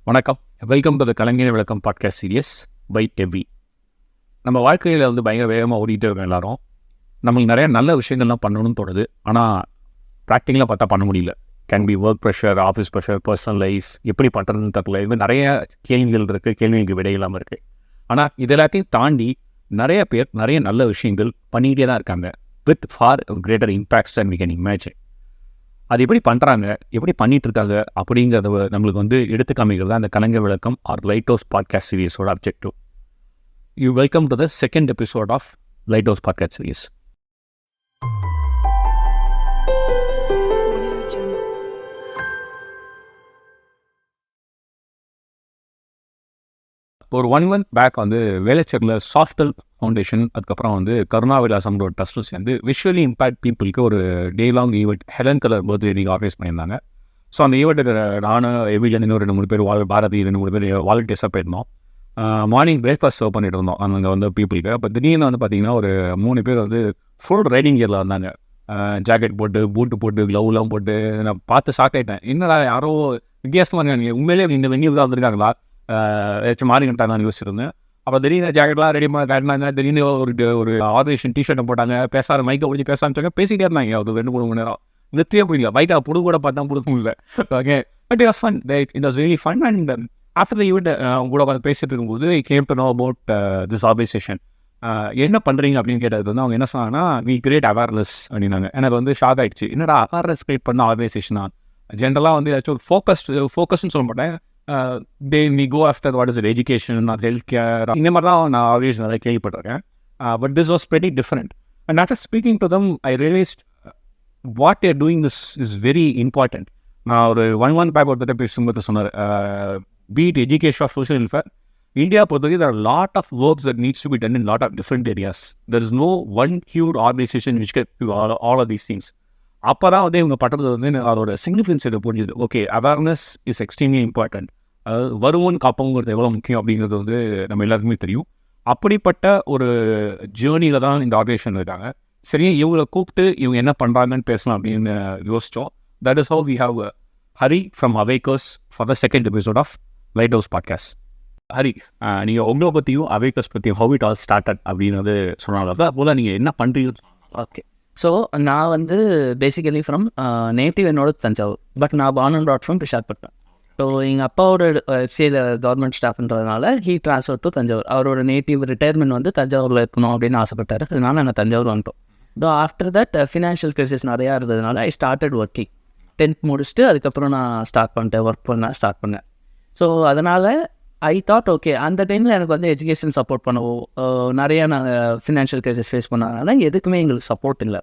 வணக்கம், welcome to த கலைஞர் விளக்கம் podcast serious by Evvi. நம்ம வாழ்க்கையில் பயங்கர வேகமாக ஓடிட்டே இருக்கோம் எல்லாரும். நம்மளுக்கு நிறைய நல்ல விஷயங்கள்லாம் பண்ணணும்னு தோணுது, ஆனால் ப்ராக்டிக்கலாக பார்த்தா பண்ண முடியல. Can be work pressure, office pressure, personal life, எப்படி பண்ணுறதுன்னு தரல. இது நிறைய கேள்விகள் இருக்குது, கேள்விகளுக்கு விடை இல்லாமல் இருக்குது. ஆனால் இது எல்லாத்தையும் தாண்டி நிறைய பேர் நிறைய நல்ல விஷயங்கள் பண்ணிக்கிட்டே தான் இருக்காங்க, with for greater impacts and we can imagine. அது எப்படி பண்ணுறாங்க, எப்படி பண்ணிட்டு இருக்காங்க அப்படிங்கிறத நம்மளுக்கு எடுத்து காமிக்கிறது அந்த கலைஞர் விளக்கம் ஆர் லைட் ஹவுஸ் பாட்காஸ்ட் சீரியஸோட objective. You welcome to the second episode of light house podcast series. ஒரு 1 month பேக் வேலைச்சேரில் சாஃப்ட்வெல் ஃபவுண்டேஷன், அதுக்கப்புறம் கருணா விலாசம்ன்ற ஒரு ட்ரஸ்ட்டும் சேர்ந்து விஷுவலி இம்பேக்ட் பீப்புளுக்கு ஒரு day long event Helen colour birthday நீங்கள் ஆர்கனைஸ் பண்ணியிருந்தாங்க. ஸோ அந்த ஈவெண்ட்டுக்கு நானும் எவிலேருந்து இன்னும் 2-3 பேர் பாரதி 2-3 பேர் வாலண்டியர்ஸாக போயிருந்தோம். மார்னிங் பிரேக்ஃபாஸ்ட் சர்வ் பண்ணிட்டு இருந்தோம் அங்கே பீப்புளுக்கு. அப்போ திடீர்னு பார்த்தீங்கன்னா ஒரு 3 பேர் ஃபுல் ரைடிங் கியரில் வந்தாங்க. ஜாக்கெட் போட்டு, பூட்டு போட்டு, க்ளவுலாம் போட்டு. நான் பார்த்து ஷாக் ஆகிட்டேன், என்னடா யாரோ வித்தியாசமாக இருக்காங்க, உண்மையிலே இந்த வென்யூ தான் வந்திருக்காங்களா, ஏதாச்சும் மாறி கட்டாங்க நான் யோசிச்சிருந்தேன். அப்போ திடீர்னு ஜாக்கெட்லாம் ரெடி பண்ண காட்டினாங்க. திடீர்னு ஒரு ஆர்கனைசேஷன் டிஷர்ட்டை போட்டாங்க, பேசாத மைக்கை ஒழிச்சு பேச ஆரம்பிச்சாங்க. பேசிகிட்டே இருந்தாங்க ஒரு 2-3 மணி நேரம். நிறுத்தியே போயிடல, மைக்கை புடு கூட பார்த்தா புடுக்க முடியல. Okay, but it was fun, it was really fun. And after the event அவங்க கூட பேசிட்டு இருக்கும்போது came to know about this organisation. என்ன பண்ணுறீங்க அப்படின்னு கேட்டது அவங்க என்ன சொன்னாங்கன்னா, வி கிரியேட் அவேர்னஸ் அப்படின்னாங்க. எனக்கு ஷாக் ஆகிடுச்சு, என்னடா அவேர்னஸ் கிரியேட் பண்ண ஆர்கனைசேஷனா. ஜென்ரலாக ஏதாச்சும் ஒரு ஃபோக்கஸ்ன்னு சொல்ல மாட்டேன். we go after what is it, education or healthcare, இந்த மாதிரி தான் நான் ஆல்வேஸ் நிறைய கேள்விப்பட்டிருக்கேன். But this was very different. And after speaking to them I realised what they're doing this is very important. நான் ஒரு 1 month பேக் ஒருத்தர் பேசும்போது சொன்னார், பீட் education of social welfare, India பொறுத்தவரைக்கும் there are a lot of works that needs to be done in lot of different areas. There is no one huge organization which can do all of these things. அப்போ தான் இவங்க பண்ணுறது அதோட significance எனக்கு புரிஞ்சுது. Okay, awareness is extremely important. வருவோன்னு காப்பங்கிறது எவ்வளோ முக்கியம் அப்படிங்கிறது நம்ம எல்லாருக்குமே தெரியும். அப்படிப்பட்ட ஒரு ஜேர்னியில் தான் இந்த ஆர்கனைசேஷன் இருக்காங்க. சரி, இவங்களை கூப்பிட்டு இவங்க என்ன பண்ணுறாங்கன்னு பேசலாம் அப்படின்னு யோசித்தோம். That is how we have Hari from Awakers for the second episode of light house podcast. Hari, நீங்கள் உங்களை பற்றியும் அவேக்கர்ஸ் பற்றியும் ஹவ் இட் ஆல் ஸ்டார்டட் அப்படின்னு சொன்னாங்க. போல் நீங்கள் என்ன பண்ணுறீங்க? ஓகே, ஸோ நான் பேசிக்கலி ஃப்ரம் நேட்டிவ் என்னோட தஞ்சாவூர், பட் நான் born and brought from Visakhapatnam. So எங்கள் அப்பாவோட எஃப்சியில் கவர்மெண்ட் ஸ்டாஃப்ன்றதுனால ஹீ ட்ரான்ஸ்ஃபர் டு தஞ்சாவூர். அவரோட நேட்டிவ் ரிட்டையர்மெண்ட் தஞ்சாவூரில் இருக்கணும் அப்படின்னு ஆசைப்பட்டார். அதனால நான் தஞ்சாவூர் வந்துட்டோம். So after that financial crisis நிறையா இருந்ததுனால ஐ ஸ்டார்டட் ஒர்க்கிங். 10th முடிச்சுட்டு அதுக்கப்புறம் நான் ஒர்க் ஸ்டார்ட் பண்ணேன். ஸோ அதனால் ஐ தாட் ஓகே, அந்த டைமில் எனக்கு எஜுகேஷன் சப்போர்ட் பண்ணவோ நிறையா நாங்கள் ஃபினான்ஷியல் கிரைசிஸ் ஃபேஸ் பண்ணாதனால எதுக்குமே எங்களுக்கு சப்போர்ட் இல்லை.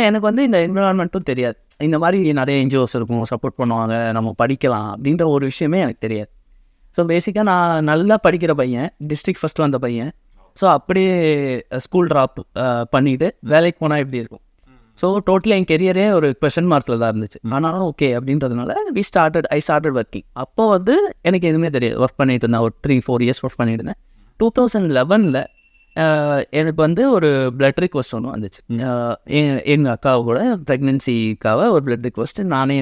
எனக்கு இந்த என்விரான்மெண்ட்டும் தெரியாது. இந்த மாதிரி நிறைய என்ஜிஓஸ் இருக்கும், சப்போர்ட் பண்ணுவாங்க, நம்ம படிக்கலாம் அப்படின்ற ஒரு விஷயமே எனக்கு தெரியாது. ஸோ பேசிக்காக நான் நல்லா படிக்கிற பையன், டிஸ்ட்ரிக்ட் ஃபஸ்ட்டு வந்த பையன். ஸோ அப்படியே ஸ்கூல் ட்ராப் பண்ணிவிட்டு வேலைக்கு போனால் எப்படி இருக்கும். ஸோ டோட்டலி என் கெரியரே ஒரு கொஷன் மார்க்கில் தான் இருந்துச்சு. ஆனாலும் ஓகே அப்படின்றதுனால ஐ ஸ்டார்டட் ஒர்க்கிங். அப்போ எனக்கு எதுவுமே தெரியாது. ஒர்க் பண்ணிட்டு இருந்தேன், ஒரு 3-4 years ஒர்க் பண்ணிட்டு இருந்தேன். 2011 எனக்கு ஒரு பிளட் ரிக்வஸ்ட் ஒன்று வந்துச்சு. எங்கள் அக்காவோட ப்ரெக்னென்சிக்காக ஒரு பிளட் ரிக்வஸ்ட் நானே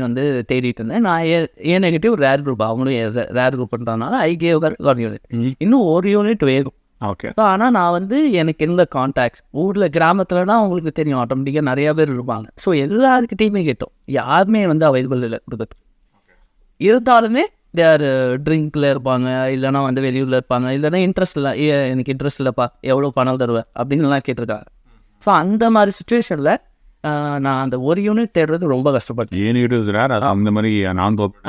தேடிட்டு இருந்தேன். நான் ஏ நெகட்டிவ் ரேர் குரூப், அவங்களும் ரேர் குரூப்ன்றதுனால ஐ கேவ் ஹர் 1 unit. இன்னும் 1 unit வேகும். ஓகே, ஆனால் நான் எனக்கு இருந்த கான்டாக்ட்ஸ் ஊரில் கிராமத்துலனா அவங்களுக்கு தெரியும், ஆட்டோமேட்டிக்காக நிறையா பேர் இருப்பாங்க. ஸோ எல்லாருக்கிட்டையுமே கேட்டோம், யாருமே அவைலபிள் இல்லை கொடுக்கறதுக்கு. இருந்தாலுமே தேர் ட்ரிங்கில் இருப்பாங்க, இல்லைனா வெளியூரில் இருப்பாங்க, இல்லைனா இன்ட்ரெஸ்ட் இல்லை, எனக்கு இன்ட்ரெஸ்ட் இல்லைப்பா, எவ்வளோ பணம் தருவேன் அப்படின்லாம் கேட்டிருக்காங்க. ஸோ அந்த மாதிரி சுச்சுவேஷனில் நான் அந்த 1 unit தேடுறது ரொம்ப கஷ்டப்பட்டேன். அந்த மாதிரி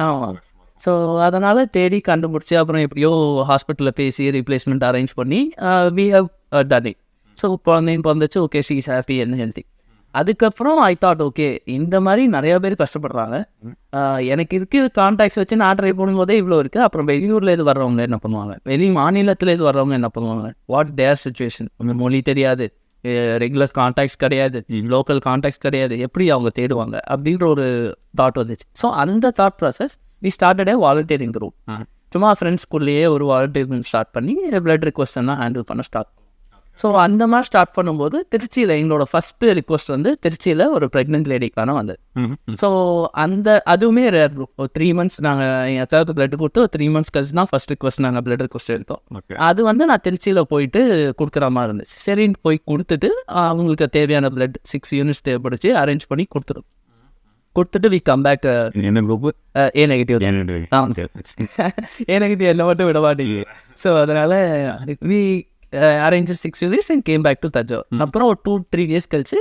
ஆமாம். ஸோ அதனால் தேடி கண்டுபிடிச்சி அப்புறம் எப்படியோ ஹாஸ்பிட்டலில் பேசி ரீப்ளேஸ்மெண்ட் அரேஞ்ச் பண்ணி we have done it. So குழந்தையும் பிறந்துச்சு, okay, she is happy and healthy. அதுக்கப்புறம் ஐ தாட் ஓகே, இந்த மாதிரி நிறையா பேர் கஷ்டப்படுறாங்க, எனக்கு இருக்கிற கான்டாக்ட்ஸ் வச்சு நான் ட்ரை பண்ணும்போதே இவ்வளோ இருக்குது. அப்புறம் வெளியூரில் இது வர்றவங்க என்ன பண்ணுவாங்க, வெளி மாநிலத்தில் இது வர்றவங்க என்ன பண்ணுவாங்க, வாட் தேர் சிச்சுவேஷன், மொழி தெரியாது, ரெகுலர் கான்டாக்ட்ஸ் கிடையாது, லோக்கல் கான்டாக்ட்ஸ் கிடையாது, எப்படி அவங்க தேடுவாங்க அப்படின்ற ஒரு தாட் வந்துச்சு. ஸோ அந்த thought process we started volunteering group. சும்மா ஃப்ரெண்ட்ஸ்குள்ளேயே ஒரு வாலண்டியரிங் ஸ்டார்ட் பண்ணி பிளட் ரிக்வஸ்ட் எல்லாம் ஹேண்டில் பண்ண ஸ்டார்ட். ஸோ அந்த மாதிரி ஸ்டார்ட் பண்ணும்போது திருச்சியில் எங்களோட ஃபஸ்ட்டு ரிக்வஸ்ட் வந்து திருச்சியில் ஒரு ப்ரெக்னென்ட் லேடிக்கான வந்தது. ஸோ அதுவுமே ரேர். ஒரு 3 months நாங்கள் எங்கள் அக்காவுக்கு பிளட் கொடுத்து ஒரு 3 months கழிச்சு தான் ஃபஸ்ட் ரிக்வஸ்ட் நாங்கள் பிளட் ரிக்வஸ்ட் எடுத்தோம். அது வந்து நான் திருச்சியில் போயிட்டு கொடுக்குற மாதிரி இருந்துச்சு. சரின்னு போய் கொடுத்துட்டு அவங்களுக்கு தேவையான பிளட் 6 units தேவைப்படுச்சு, அரேஞ்ச் பண்ணி கொடுத்துட்டு வி கம் பேக். என்ன group? A negative. A negative என்ன மட்டும் விட மாட்டேங்குது. ஸோ அதனால் we arrange 6 units and came back to Thanjavur. அப்புறம் ஒரு 2-3 days கழிச்சு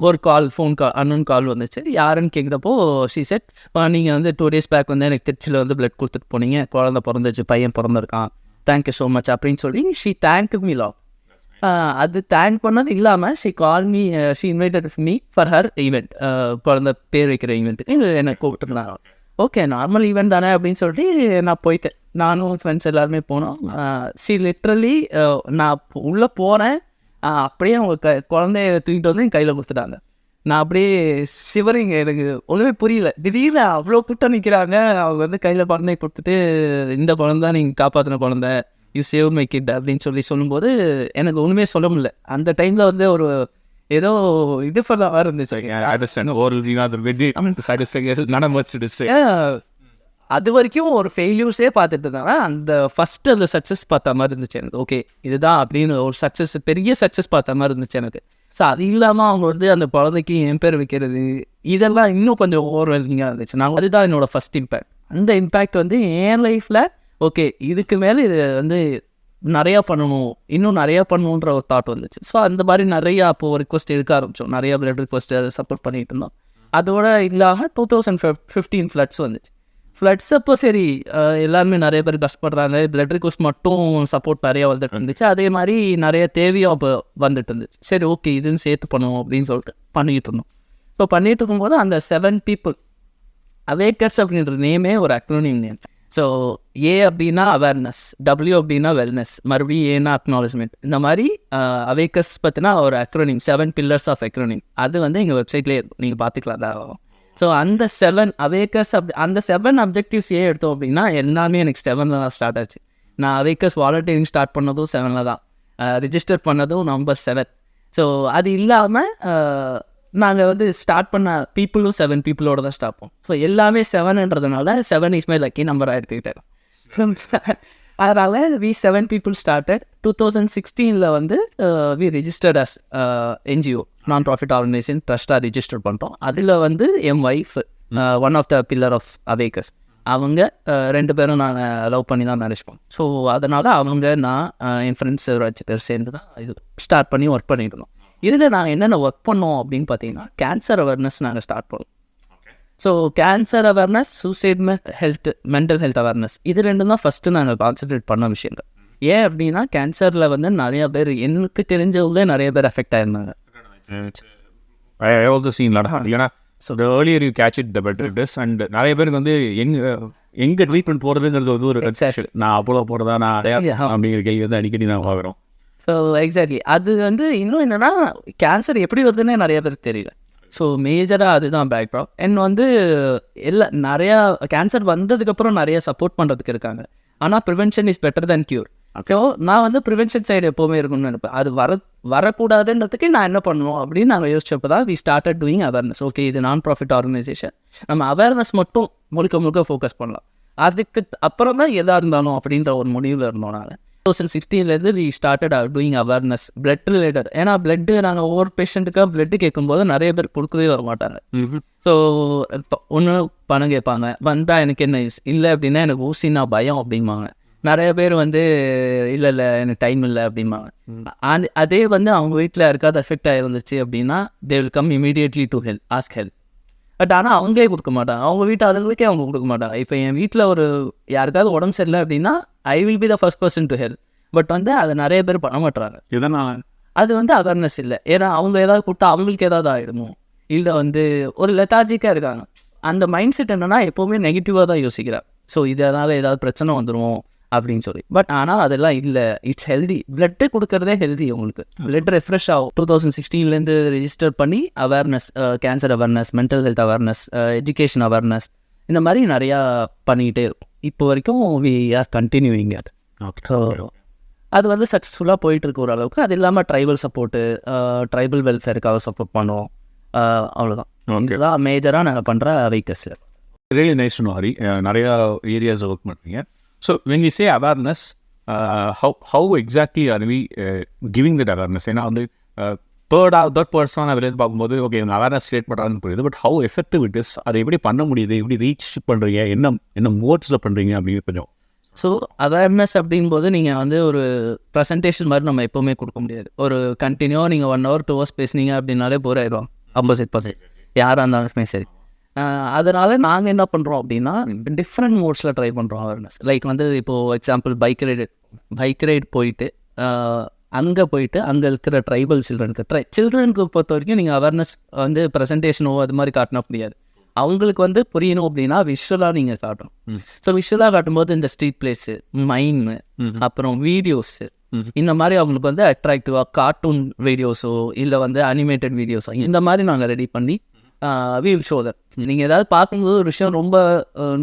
ஒரு ஃபோன் கால் அன்னோன் கால் வந்துச்சு. யாருன்னு கேட்குறப்போ ஷீ செட், நீங்கள் வந்து 2 days பேக் வந்து எனக்கு திருச்சியில் வந்து பிளட் கொடுத்துட்டு போனீங்க, குழந்தை பிறந்துச்சு, பையன் பிறந்திருக்கான், தேங்க்யூ ஸோ மச் அப்படின்னு சொல்லி ஷீ தேங்க் மீ லாட். அது தேங்க் பண்ணது இல்லாமல் she call me, she invited me for her event, குழந்தை பேர் வைக்கிற ஈவெண்ட்டுக்கு என்னை கூப்பிட்டுருந்தாங்க. ஓகே, நார்மல் ஈவெண்ட் தானே அப்படின்னு சொல்லிட்டு நான் போயிட்டேன். நானும் ஃப்ரெண்ட்ஸ் எல்லாருமே போனோம். ஷீ லிட்ரலி நான் உள்ளே போகிறேன், அப்படியே அவங்க குழந்தைய தூக்கிட்டு வந்து என் கையில் கொடுத்துட்டாங்க. நான் அப்படியே சிவரிங்க, எனக்கு ஒன்றுமே புரியல. திடீர்னு அவ்வளோ கூட்டம் நிற்கிறாங்க, அவங்க வந்து கையில் குழந்தைய கொடுத்துட்டு இந்த குழந்தை நீங்கள் காப்பாற்றின குழந்தை, யூ சேவ் மை கிட் அப்படின்னு சொல்லும்போது எனக்கு ஒன்றுமே சொல்ல முடியல. அந்த டைமில் வந்து ஒரு ஏதோ இது பண்ண மாதிரி இருந்துச்சு. அது வரைக்கும் ஒரு ஃபெயில்யூர்ஸே பார்த்துட்டு இருந்தாங்க. அந்த ஃபஸ்ட்டு அந்த சக்ஸஸ் பார்த்த மாதிரி இருந்துச்சு எனக்கு. ஓகே இதுதான் அப்படின்னு ஒரு சக்ஸஸ், பெரிய சக்ஸஸ் பார்த்த மாதிரி இருந்துச்சு எனக்கு. ஸோ அது இல்லாமல் அவங்க வந்து அந்த குழந்தைக்கு என் பேர் வைக்கிறது, இதெல்லாம் இன்னும் கொஞ்சம் ஓவர்வெல்மிங்காக இருந்துச்சு. நான் அதுதான் என்னோடய ஃபஸ்ட் இம்பேக்ட். அந்த இம்பேக்ட் வந்து என் லைஃப்பில் ஓகே இதுக்கு மேலே இது வந்து நிறையா பண்ணணும், இன்னும் நிறையா பண்ணணுன்ற ஒரு தாட் வந்துச்சு. ஸோ அந்த மாதிரி நிறையா அப்போது ரிக்வஸ்ட் எடுக்க ஆரம்பித்தோம். நிறையா பிளட் ரிக்வஸ்ட் அதை சப்போர்ட் பண்ணிட்டு இருந்தோம். அதோட இல்லாமல் 2015 ஃப்ளட்ஸ் வந்துச்சு. ஃப்ளட்ஸ் அப்போ சரி எல்லாருமே நிறைய பேர் கஷ்டப்படுறாங்க, பிளட் ரிக்வஸ்ட் மட்டும் சப்போர்ட் நிறையா வந்துட்டு இருந்துச்சு. அதே மாதிரி நிறைய தேவையும் அப்போ வந்துட்டு இருந்துச்சு. சரி ஓகே இதுன்னு சேர்த்து பண்ணுவோம் அப்படின்னு சொல்லிட்டு பண்ணிக்கிட்டு இருந்தோம். இப்போ பண்ணிகிட்டு இருக்கும்போது அந்த 7 people அவேக்கர்ஸ் அப்படின்ற நேமே ஒரு அக்ரோனிம் நேம். ஸோ ஏ அப்படின்னா அவேர்னஸ், டபிள்யூ அப்படின்னா வெல்னஸ், மறுபடியும் ஏன்னா அக்னாலஜ்மெண்ட். இந்த மாதிரி அவேக்கர்ஸ் பற்றினா ஒரு அக்ரோனிம், 7 pillars ஆஃப் அக்ரோனிம். அது வந்து எங்கள் வெப்சைட்லேயே இருக்கும், நீங்கள் பார்த்துக்கலாம் தான். ஸோ அந்த 7 அவேக்கர்ஸ் அந்த 7 அப்ஜெக்டிவ்ஸ் ஏன் எடுத்தோம் அப்படின்னா எல்லாமே எனக்கு 7ல் தான் ஸ்டார்ட் ஆச்சு. நான் அவேக்கர்ஸ் வாலண்டியரிங் ஸ்டார்ட் பண்ணதும் 7ல் தான், ரிஜிஸ்டர் பண்ணதும் நம்பர் 7. ஸோ அது இல்லாமல் நாங்கள் வந்து ஸ்டார்ட் பண்ண பீப்புளும் 7 peopleோட தான் ஸ்டார்ட் பண்ணோம். ஸோ எல்லாமே 7ன்றதுனால 7 இஸ் மை லக்கி நம்பராக எடுத்துக்கிட்டேன். அதனால் வி 7 people started. 2016 வந்து we registered as NGO, non profit organisation ட்ரஸ்ட்டாக ரிஜிஸ்டர் பண்ணிட்டோம். அதில் வந்து என் wife one of the pillar of Awakers, அவங்க 2 பேரும் நாங்கள் லவ் பண்ணி தான் மேரேஜ் பண்ணோம். ஸோ அதனால் அவங்க நான் என் ஃப்ரெண்ட்ஸ் 2 பேர் சேர்ந்து தான் இது ஸ்டார்ட் பண்ணி ஒர்க் பண்ணிட்டு இருந்தோம். இதில் நாங்கள் என்னென்ன ஒர்க் பண்ணோம் அப்படின்னு பார்த்தீங்கன்னா கேன்சர் அவேர்னஸ் நாங்கள் ஸ்டார்ட் பண்ணோம். So cancer awareness, suicide health, mental health awareness, இது 2 தான் ஃபஸ்ட்டு நாங்கள் கான்சன்ட்ரேட் பண்ண விஷயங்கள். ஏன் அப்படின்னா கேன்சரில் வந்து நிறையா பேர், எனக்கு தெரிஞ்சவங்களே நிறைய பேர் அஃபெக்ட் ஆயிருந்தாங்க. ஏன்னா earlier you catch it the better it is. And நிறைய பேருக்கு வந்து எங்கே ட்ரீட்மெண்ட் போகிறதுங்கிறது வந்து ஒரு கன்செப்ஷன். நான் அப்போலோ போகிறதா நான் அப்படிங்கிற கேள்வி வந்து அடிக்கடி நான் பார்க்குறோம். ஸோ எக்ஸாக்ட்லி அது வந்து இன்னும் என்னென்னா கேன்சர் எப்படி வருதுன்னே நிறைய பேருக்கு தெரியல. ஸோ மேஜராக அதுதான் பேக்ரவுண்ட். அண்ட் வந்து நிறையா கேன்சர் வந்ததுக்கப்புறம் நிறைய சப்போர்ட் பண்ணுறதுக்கு இருக்காங்க. ஆனால் prevention is better than cure. So நான் வந்து ப்ரிவென்ஷன் சைடு எப்போவுமே இருக்கும்னு நினைப்பேன். அது வரக்கூடாதுன்றதுக்கு நான் என்ன பண்ணுவோம் அப்படின்னு நாங்கள் யோசிச்சப்போ தான் we started doing awareness. Okay இது நான் ப்ராஃபிட் ஆர்கனைசேஷன், நம்ம அவேர்னஸ் மட்டும் முழுக்க ஃபோக்கஸ் பண்ணலாம், அதுக்கு அப்புறம் தான் எதாக இருந்தாலும் அப்படின்ற ஒரு முடிவில் இருந்தோம். நான் 2016 we started doing awareness blood related. ஏன்னா பிளட்டு நாங்கள் ஒவ்வொரு பேஷண்ட்டுக்காக பிளட்டு கேட்கும்போது நிறைய பேர் கொடுக்கவே வர மாட்டாங்க. ஸோ ஒன்று பணம் கேட்பாங்க, வந்தால் எனக்கு என்ன யூஸ், இல்லை அப்படின்னா எனக்கு ஊசினா பயம் அப்படிம்பாங்க. நிறைய பேர் வந்து இல்லை எனக்கு டைம் இல்லை அப்படிம்பாங்க. அதே வந்து அவங்க வீட்டில் யாருக்காவது எஃபெக்ட் ஆகிருந்துச்சு அப்படின்னா they will come immediately to help, ask help. But ஆனால் அவங்களே கொடுக்க மாட்டாங்க, அவங்க வீட்டு ஆளுங்களுக்கே அவங்க கொடுக்க மாட்டாங்க. இப்போ என் வீட்டில் ஒரு யாருக்காவது உடம்பு சரியில்லை அப்படின்னா I will be the first person to help. But வந்து அதை நிறைய பேர் பண்ண மாட்டுறாங்க. இதனால் அது வந்து அவேர்னஸ் இல்லை. ஏன்னா அவங்க ஏதாவது கொடுத்தா அவங்களுக்கு ஏதாவது ஆகிடுமோ, இல்லை வந்து ஒரு லெத்தாஜிக்காக இருக்காங்க. அந்த மைண்ட் செட் என்னென்னா எப்போவுமே நெகட்டிவாக தான் யோசிக்கிறாங்க. ஸோ இதனால் ஏதாவது பிரச்சனை வந்துடும் அப்படின்னு சொல்லி. பட் ஆனால் அதெல்லாம் இல்லை, இட்ஸ் ஹெல்தி. பிளட்டு கொடுக்குறதே ஹெல்தி. உங்களுக்கு பிளட் ரெஃப்ரெஷ் ஆகும். 2016 ரெஜிஸ்டர் பண்ணி awareness, cancer awareness, mental health awareness, education awareness, இந்த மாதிரி நிறையா பண்ணிக்கிட்டே இருக்கும். இப்போ வரைக்கும் வி ஆர் கண்டினியூவிங் அது. அது வந்து சக்ஸஸ்ஃபுல்லாக போயிட்டுருக்கு ஓரளவுக்கு. அது இல்லாமல் ட்ரைபல் சப்போர்ட்டு, ட்ரைபல் வெல்ஃபேருக்காக சப்போர்ட் பண்ணுவோம். அவ்வளோதான். இதெல்லாம் மேஜராக நாங்கள் பண்ணுற vehicles. Really nice to know Hari. நிறையா ஏரியாஸ் ஒர்க் பண்ணுறீங்க. So when you say awareness, how exactly are we giving that awareness? ஏன்னா வந்து தேர்ட் பர்சனாக வெளியே பார்க்கும்போது ஓகே இவங்க அவேர்னஸ் கிரியேட் பண்ணுறான்னு புரியுது. But how effective it is, அதை எப்படி பண்ண முடியுது, எப்படி ரீச் பண்ணுறீங்க, என்ன மோட்ஸில் பண்ணுறீங்க அப்படின்னு கொஞ்சம். ஸோ அவேர்னஸ் அப்படின்போது நீங்கள் வந்து ஒரு ப்ரெசன்டேஷன் மாதிரி நம்ம எப்போவுமே கொடுக்க முடியாது. ஒரு கண்டினியூவாக நீங்கள் 1 hour 2 hours பேசுனீங்க அப்படின்னாலே போர் ஆயிடும் 50% யாராக இருந்தாலுமே சரி. அதனால் நாங்கள் என்ன பண்ணுறோம் அப்படின்னா டிஃப்ரெண்ட் மோட்ஸில் ட்ரை பண்ணுறோம் அவேர்னஸ். லைக் வந்து இப்போது எக்ஸாம்பிள் பைக் ரைட் போயிட்டு அங்கே போயிட்டு அங்கே இருக்கிற ட்ரைபல் சில்ட்ரனுக்கு பொறுத்த வரைக்கும் நீங்கள் அவேர்னஸ் வந்து ப்ரெசன்டேஷனோ அது மாதிரி காட்டினா முடியாது. அவங்களுக்கு வந்து புரியணும் அப்படின்னா விஷுவலாக நீங்கள் காட்டணும். ஸோ விஷுவலாக காட்டும்போது இந்த ஸ்ட்ரீட் பிளேஸு, மைமு, அப்புறம் வீடியோஸு, இந்த மாதிரி அவங்களுக்கு வந்து அட்ராக்டிவாக கார்ட்டூன் வீடியோஸோ இல்லை வந்து அனிமேட்டட் வீடியோஸோ இந்த மாதிரி நாங்கள் ரெடி பண்ணி வீல் ஷோ தட். நீங்கள் ஏதாவது பார்க்கும்போது ஒரு விஷயம் ரொம்ப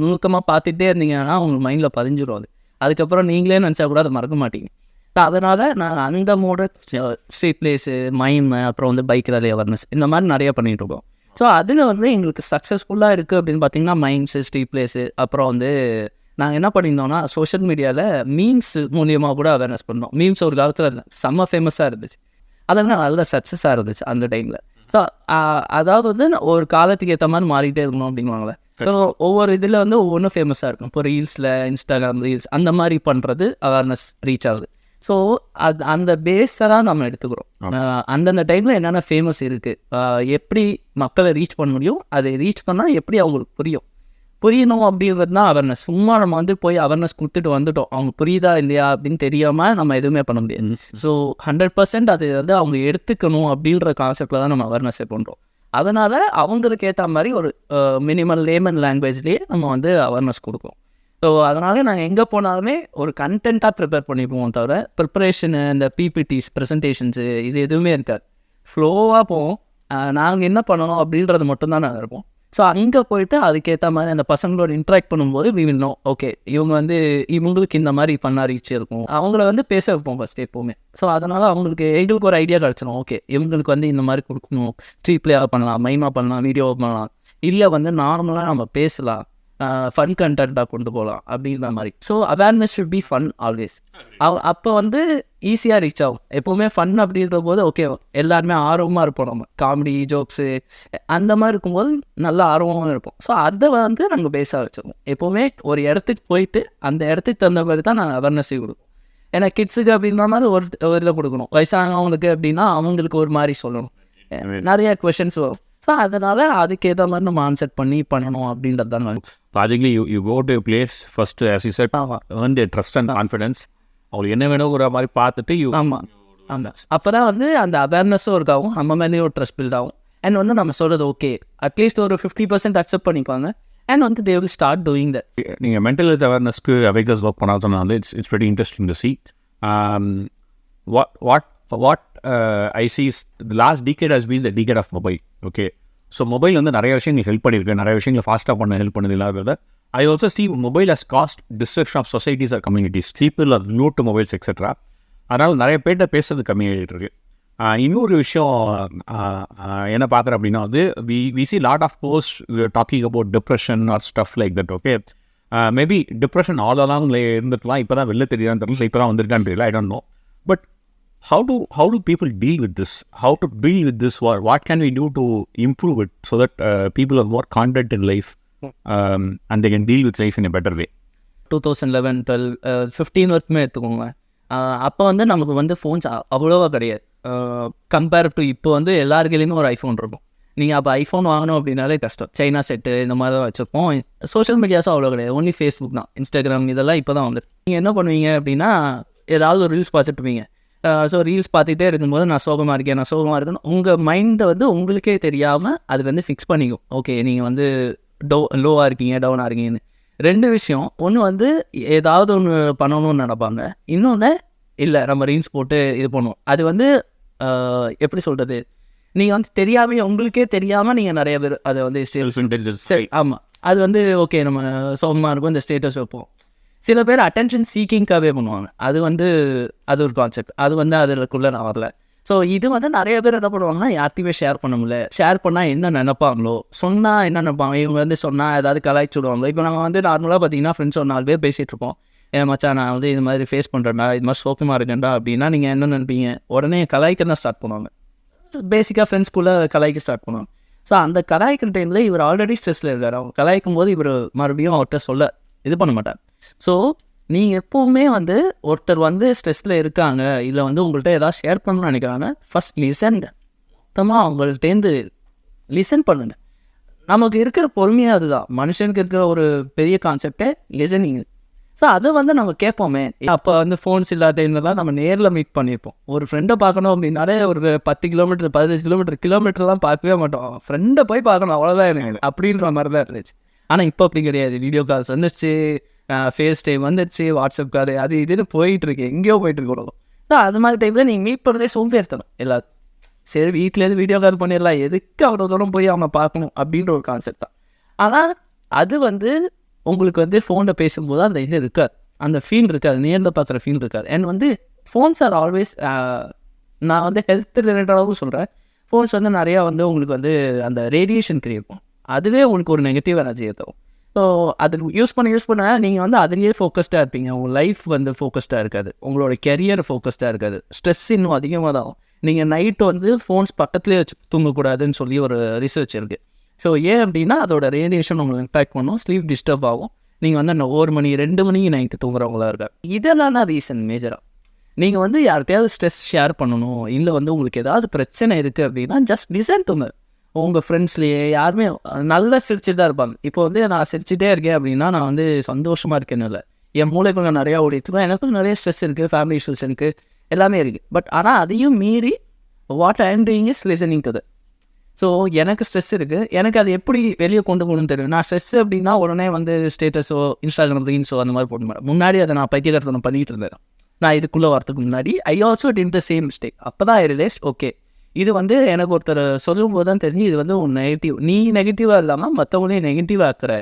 நுணுக்கமாக பார்த்துட்டே இருந்தீங்கன்னா உங்களுக்கு மைண்டில் பதிஞ்சிடும். அதுக்கப்புறம் நீங்களே நினச்சா கூட அதை மறக்க மாட்டீங்க. அதனால் நான் அந்த மோட ஸ்ட்ரீட் பிளேஸு, மைமு, அப்புறம் வந்து பைக் ரேலி அவேர்னஸ் இந்த மாதிரி நிறைய பண்ணிகிட்டு இருக்கோம். ஸோ அதில் வந்து எங்களுக்கு சக்ஸஸ்ஃபுல்லாக இருக்குது அப்படின்னு பார்த்தீங்கன்னா மைம்ஸு, ஸ்ட்ரீட் பிளேஸு, அப்புறம் வந்து நாங்கள் என்ன பண்ணியிருந்தோம்னா சோஷியல் மீடியாவில் மீம்ஸ் மூலியமாக கூட அவேர்னஸ் பண்ணோம். மீம்ஸ் ஒரு காலத்தில் செம்ம ஃபேமஸாக இருந்துச்சு. அதெல்லாம் நல்ல சக்ஸஸாக இருந்துச்சு அந்த டைமில். ஸோ அதாவது வந்து ஒரு காலத்துக்கு ஏற்ற மாதிரி மாறிட்டே இருக்கணும் அப்படிங்குவாங்களே. ஸோ ஒவ்வொரு இதில் வந்து ஒவ்வொன்றும் ஃபேமஸாக இருக்கும். இப்போ ரீல்ஸில் இன்ஸ்டாகிராம் ரீல்ஸ் அந்த மாதிரி பண்ணுறது அவேர்னஸ் ரீச் ஆகுது. ஸோ அந்த பேஸை தான் நம்ம எடுத்துக்கிறோம். அந்தந்த டைமில் என்னென்ன ஃபேமஸ் இருக்குது, எப்படி மக்களை ரீச் பண்ண முடியும், அதை ரீச் பண்ணால் எப்படி அவங்களுக்கு புரியணும் அப்படிங்கிறது தான் அவேர்னஸ். சும்மா நம்ம வந்து போய் அவேர்னஸ் கொடுத்துட்டு வந்துட்டோம், அவங்க புரியுதா இல்லையா அப்படின்னு தெரியாமல் நம்ம எதுவுமே பண்ண முடியாது. ஸோ 100% அது வந்து அவங்க எடுத்துக்கணும் அப்படின்ற கான்செப்டில் தான் நம்ம அவேர்னஸே பண்ணுறோம். அதனால் அவங்களுக்கு ஏற்ற மாதிரி ஒரு மினிமல் லேமன் லாங்குவேஜ்லேயே நம்ம வந்து அவேர்னஸ் கொடுப்போம். ஸோ அதனால் நாங்கள் எங்கே போனாலுமே ஒரு கண்டென்ட்டாக ப்ரிப்பேர் பண்ணிப்போம் தவிர ப்ரிப்பரேஷனு, இந்த பிபிடிஸ், ப்ரெசன்டேஷன்ஸு இது எதுவுமே இருக்காது. ஃப்ளோவாக போவோம். நாங்கள் என்ன பண்ணணும் அப்படின்றது மட்டும்தான் நாங்கள் இருப்போம். ஸோ அங்கே போயிட்டு அதுக்கேற்ற மாதிரி அந்த பசங்களோட இன்ட்ராக்ட் பண்ணும்போது வி வில் நோ ஓகே இவங்க வந்து இவங்களுக்கு இந்த மாதிரி பண்ணால் ரீச் இருக்கும். அவங்கள வந்து பேச வைப்போம் ஃபஸ்ட் எப்போவுமே. ஸோ அதனால் எங்களுக்கு ஒரு ஐடியா கிடச்சிடும். ஓகே இவங்களுக்கு வந்து இந்த மாதிரி கொடுக்கணும், ஸ்ட்ரீட் பிளேயாக பண்ணலாம், மைமாக பண்ணலாம், வீடியோவாக பண்ணலாம், இல்லை வந்து நார்மலாக நம்ம பேசலாம், ஃபன் கண்டென்ட்டாக கொண்டு போகலாம் அப்படின்ற மாதிரி. So awareness should be fun always. அப்போ வந்து ஈஸியாக ரீச் ஆகும். எப்போவுமே ஃபன் அப்படின்ற போது ஓகே எல்லாருமே ஆர்வமாக இருப்போம். நம்ம காமெடி ஜோக்ஸு அந்த மாதிரி இருக்கும்போது நல்லா ஆர்வமாக இருப்போம். ஸோ அதை வந்து நாங்கள் பேஸாக வச்சுருக்கோம். எப்போவுமே ஒரு இடத்துக்கு போயிட்டு அந்த இடத்துக்கு தகுந்த மாதிரி தான் நாங்கள் அவேர்னஸே கொடுப்போம். ஏன்னா கிட்ஸுக்கு அப்படின்ற மாதிரி ஒரு இதில் கொடுக்கணும், வயசானவங்களுக்கு அப்படின்னா அவங்களுக்கு ஒரு மாதிரி சொல்லணும், நிறைய கொஷின்ஸ் வரும். ஸோ அதனால் அதுக்கேற்ற மாதிரி நம்ம ஆன்சர் பண்ணணும் அப்படின்றது தான். Practically you go to place first as you said earn their trust and confidence. அவங்களுக்கு என்ன வேணுங்கிற மாதிரி பார்த்துட்டு ஆமாம் அப்போ தான் வந்து அந்த அவேர்னஸும் இருக்காகும், நம்ம மேலேயும் ஒரு ட்ரஸ்ட் பில்ட் ஆகும். அண்ட் வந்து நம்ம சொல்கிறது ஓகே அட்லீஸ்ட் ஒரு 50% அக்செப்ட் பண்ணிப்பாங்க. அண்ட் வந்து they will start doing that. நீங்கள் மென்டல் ஹெல்த் அவேர்னஸ்க்கு அவேக்கர்ஸ் ஒர்க் பண்ணால் சொன்னாலும் it's very interesting to see. What I see is the last decade has been the decade of mobile. Okay, so mobile வந்து நிறைய விஷயங்கள் help பண்ணியிருக்கு, நிறைய விஷயங்களை ஃபாஸ்ட்டாக பண்ண ஹெல்ப் பண்ணது இல்லாத. I also see mobile has caused destruction of societies or communities. People are glued to mobiles etc. அதனால் நிறைய பேர்கிட்ட பேசுறது கம்மியாகிட்டு இருக்கு. இன்னொரு விஷயம் என்ன பார்க்குறேன் அப்படின்னா வந்து we see lot of posts talking about depression or stuff like that. Okay, maybe depression all along இருந்துக்கலாம், இப்போ தான் வெளில தெரியாதுன்னு தெரியல, இப்போ தான் வந்துருக்கான்னு தெரியல, I don't know. But how do people deal with this? How to deal with this? What can we do to improve it so that people are more confident in life and they can deal with life in a better way? 2011, 12, 15 வரைக்குமே எடுத்துக்கோங்க. அப்போ வந்து நமக்கு வந்து phones அவ்வளோவா கிடையாது. Compare to இப்போ வந்து எல்லாருக்கையிலையுமே ஒரு ஐஃபோன் இருக்கும். நீங்கள் அப்போ ஐஃபோன் வாங்கணும் அப்படின்னாலே கஷ்டம். சைனா செட்டு இந்த மாதிரி தான் வச்சுருப்போம். சோஷியல் மீடியாஸும் அவ்வளோ கிடையாது, ஒன்லி ஃபேஸ்புக் தான், இன்ஸ்டாகிராம் இதெல்லாம் இப்போ தான் வந்துட்டு. நீங்கள் என்ன பண்ணுவீங்க அப்படின்னா ஏதாவது ஒரு ரீல்ஸ் பார்த்துட்டுப்பீங்க. ஸோ ரீல்ஸ் பார்த்துட்டே இருக்கும்போது நான் சோகமாக இருக்கேன்னு உங்கள் மைண்டை வந்து உங்களுக்கே தெரியாமல் அது வந்து ஃபிக்ஸ் பண்ணிக்கும். ஓகே நீங்கள் வந்து லோவாக இருக்கீங்க, டவுனாக இருக்கீங்கன்னு. 2 விஷயம், ஒன்று வந்து ஏதாவது ஒன்று பண்ணணும்னு நினைப்பாங்க, இன்னொன்று இல்லை நம்ம ரீல்ஸ் போட்டு இது பண்ணுவோம். அது வந்து எப்படி சொல்கிறது, நீங்கள் வந்து தெரியாமல் உங்களுக்கே தெரியாமல் நீங்கள் நிறைய பேர் அதை வந்து சரி ஆமாம் அது வந்து ஓகே நம்ம சோகமாக இருக்கும் இந்த ஸ்டேட்டஸ் வைப்போம். சில பேர் அட்டென்ஷன் சீக்கிங்காகவே பண்ணுவாங்க. அது வந்து அது ஒரு கான்செப்ட். அது வந்து அதுக்குள்ளே நான் வரல. ஸோ இது வந்து நிறைய பேர் என்ன பண்ணுவாங்கன்னா, யார்கிட்டையுமே ஷேர் பண்ண முடியல. ஷேர் பண்ணால் என்ன நினைப்பாங்களோ, சொன்னால் என்ன நினைப்பாங்க, இவங்க வந்து சொன்னால் ஏதாவது கலாய்ச்சி விடுவாங்களோ. இப்போ நம்ம வந்து நார்மலாக பார்த்தீங்கன்னா ஃப்ரெண்ட்ஸ் ஒரு 4 பேர் பேசிகிட்டு இருக்கோம். ஏன் மச்சான் நான் வந்து இது மாதிரி ஃபேஸ் பண்ணுறேன்டா, இது மாதிரி சோகமாக இருக்கேன்டா அப்படின்னா நீங்கள் என்ன நினைப்பீங்க? உடனே கலாய்க்க தான் ஸ்டார்ட் பண்ணுவாங்க. பேசிக்காக ஃப்ரெண்ட்ஸ்குள்ளே கலாய்க்க ஸ்டார்ட் பண்ணுவாங்க. ஸோ அந்த கலாய்க்கிற டைமில் இவர் ஆல்ரெடி ஸ்ட்ரெஸ்ஸில் இருக்கார். அவங்க கலாய்க்கும் போது இவர் மறுபடியும் அவர்கிட்ட சொல்ல இது பண்ண மாட்டார். ஸோ நீங்கள் எப்போவுமே வந்து ஒருத்தர் வந்து ஸ்ட்ரெஸ்ஸில் இருக்காங்க, இல்லை வந்து உங்கள்கிட்ட ஏதாவது ஷேர் பண்ணணும்னு நினைக்கிறாங்க, ஃபஸ்ட் லிசன். மொத்தமாக அவங்கள்ட்டேருந்து லிசன் பண்ணுங்க. நமக்கு இருக்கிற பொறுமையாக அதுதான் மனுஷனுக்கு இருக்கிற ஒரு பெரிய கான்செப்டே லிசனிங். ஸோ அதை வந்து நம்ம கேட்போமே. அப்போ வந்து ஃபோன்ஸ் இல்லாத டைம்லலாம் நம்ம நேரில் மீட் பண்ணியிருப்போம். ஒரு ஃப்ரெண்டை பார்க்கணும் அப்படின்னாலே ஒரு 10 கிலோமீட்டர் 15 கிலோமீட்டர்லாம் பார்க்கவே மாட்டோம். ஃப்ரெண்டை போய் பார்க்கணும் அவ்வளோதான் எனக்கு அப்படின்ற மாதிரி தான் இருந்துச்சு. ஆனால் இப்போ அப்படி கிடையாது. வீடியோ கால்ஸ் வந்துடுச்சு, ஃபேஸ் டைம் வந்துடுச்சு, வாட்ஸ்அப் கால் அது இதுன்னு போயிட்டுருக்கு, எங்கேயோ போயிட்டுருக்கணும். ஸோ அது மாதிரி டைமில் நீங்கள் மீட் பண்ணுறதே சோம்பேறித்தனம் எல்லாரும். சரி வீட்டிலேருந்து வீடியோ கால் பண்ணிடலாம், எதுக்கு அவ்வளோ தூரம் போய் அவங்க பார்க்கணும் அப்படின்ற ஒரு கான்செப்ட் தான். ஆனால் அது வந்து உங்களுக்கு வந்து ஃபோனில் பேசும்போது அந்த இது இருக்காது, அந்த ஃபீல் இருக்காது, நேரில் பார்க்குற ஃபீல் இருக்காது. அண்ட் வந்து ஃபோன்ஸ் ஆர் ஆல்வேஸ், நான் வந்து ஹெல்த் ரிலேட்டடாகவும் சொல்கிறேன், ஃபோன்ஸ் வந்து நிறையா வந்து உங்களுக்கு வந்து அந்த ரேடியேஷன் கிரியேட் பண்ணும். அதுவே உங்களுக்கு ஒரு நெகட்டிவ் எனர்ஜியை தரும். ஸோ அது யூஸ் பண்ண நீங்கள் வந்து அதுலேயே ஃபோக்கஸ்டாக இருப்பீங்க. உங்கள் லைஃப் வந்து ஃபோக்கஸ்டாக இருக்காது, உங்களோட கெரியர் ஃபோக்கஸ்டாக இருக்காது, ஸ்ட்ரெஸ் இன்னும் அதிகமாக தான். நீங்கள் நைட்டு வந்து ஃபோன்ஸ் பக்கத்துலேயே வச்சு தூங்கக்கூடாதுன்னு சொல்லி ஒரு ரிசர்ச் இருக்குது. ஸோ ஏன் அப்படின்னா அதோட ரேடியேஷன் உங்களுக்கு இம்பேக்ட் பண்ணும், ஸ்லீப் டிஸ்டர்ப் ஆகும். நீங்கள் வந்து அந்த 1 மணி 2 மணிக்கு நைட்டு தூங்குறவங்களா இருக்காது. இதெல்லாம் தான் ரீசன் மேஜராக. நீங்கள் வந்து யார்கிட்டையாவது ஸ்ட்ரெஸ் ஷேர் பண்ணணும், இல்லை வந்து உங்களுக்கு ஏதாவது பிரச்சனை இருக்குது அப்படின்னா ஜஸ்ட் லிசன் டு மீ. உங்கள் ஃப்ரெண்ட்ஸ்லேயே யாருமே நல்லா சிரிச்சுட்டு தான் இருப்பாங்க. இப்போ வந்து நான் சிரிச்சுட்டே இருக்கேன் அப்படின்னா நான் வந்து சந்தோஷமாக இருக்கேன்னு இல்லை, என் மூளைக்குள்ள நிறையா ஓடிட்டு எனக்கும் நிறைய ஸ்ட்ரெஸ் இருக்குது, ஃபேமிலி இஷ்யூஸ் இருக்குது, எல்லாமே இருக்குது. பட் ஆனால் அதையும் மீறி வாட் ஐ ஆம் doing is listening to that. So எனக்கு ஸ்ட்ரெஸ் இருக்குது, எனக்கு அது எப்படி வெளியே கொண்டு போகணும்னு தெரியும். நான் ஸ்ட்ரெஸ் அப்படின்னா உடனே வந்து ஸ்டேட்டஸோ இன்ஸ்டாகிராம் ரீல்ஸோ அந்த மாதிரி போட்டு மாட்டேன். முன்னாடி அதை நான் பைத்தியக்காரத்தனம் பண்ணிகிட்டு இருந்தேன். நான் இதுக்குள்ளே வரதுக்கு முன்னாடி I also did the same mistake. அப்போ தான் ஐ ரியலைஸ் ஓகே இது வந்து எனக்கு ஒருத்தர் சொல்லும்போது தான் தெரிஞ்சு இது வந்து ஒரு நெகட்டிவ். நீ நெகட்டிவாக இல்லாமல் மற்றவங்களையும் நெகட்டிவாக ஆக்குற.